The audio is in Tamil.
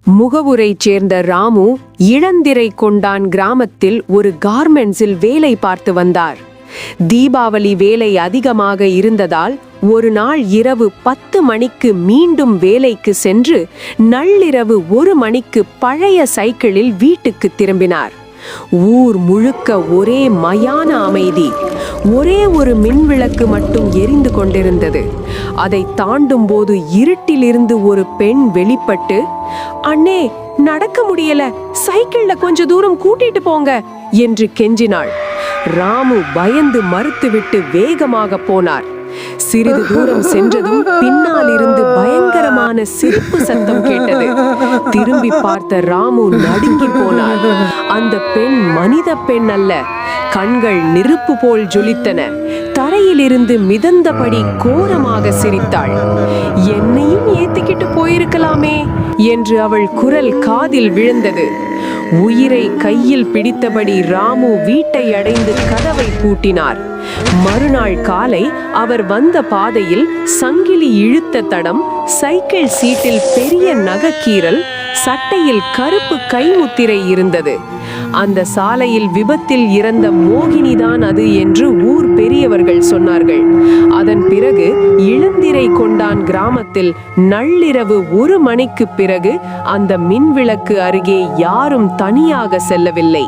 முகவூரைச் சேர்ந்த ராமு இளந்திரை கொண்டான் கிராமத்தில் ஒரு கார்மெண்ட்ஸில் வேலை பார்த்து வந்தார். தீபாவளி வேலை அதிகமாக இருந்ததால் ஒரு நாள் இரவு 10 மணிக்கு மீண்டும் வேலைக்கு சென்று நள்ளிரவு 1 மணிக்கு பழைய சைக்கிளில் வீட்டுக்கு திரும்பினார். ஊர் முழுக்க ஒரே மயான அமைதி. ஒரே ஒரு மின்விளக்கு மட்டும் எரிந்து கொண்டிருந்தது. அதை தாண்டும் போது இருட்டிலிருந்து ஒரு பெண் வெளிப்பட்டு, "அண்ணே, நடக்க முடியல, சைக்கிள்ல கொஞ்ச தூரம் கூட்டிட்டு போங்க" என்று கெஞ்சினாள். ராமு பயந்து மறுத்துவிட்டு வேகமாக போனார். சிறிது தூரம் சென்றதும் பின்னால் இருந்து பயங்கரமான சிரிப்பு சத்தம் கேட்டது. திரும்பி பார்த்த ராமு நடுங்கி போனார். அந்த பெண் மனித பெண் அல்ல. கண்கள் நெருப்பு போல் ஜொலித்தன. தரையிலிருந்து மிதந்தபடி கோரமாக சிரித்தாள். "என்னையும் ஏத்திக்கிட்டு போயிருக்கலாமே" என்று அவள் குரல் காதில் விழுந்தது. உயிரை கையில் பிடித்தபடி ராமு வீட்டை அடைந்து கதவை பூட்டினார். மறுநாள் காலை அவர் வந்த பாதையில் சங்கிலி இழுத்த தடம், சைக்கிள் சீட்டில் பெரிய நகக்கீறல், சட்டையில் கருப்பு கைமுத்திரை இருந்தது. அந்த சாலையில் விபத்தில் இறந்த மோகினிதான் அது என்று ஊர் பெரியவர்கள் சொன்னார்கள். அதன் பிறகு இளந்திரை கொண்டான் கிராமத்தில் நள்ளிரவு 1 மணிக்கு பிறகு அந்த மின்விளக்கு அருகே யாரும் தனியாக செல்லவில்லை.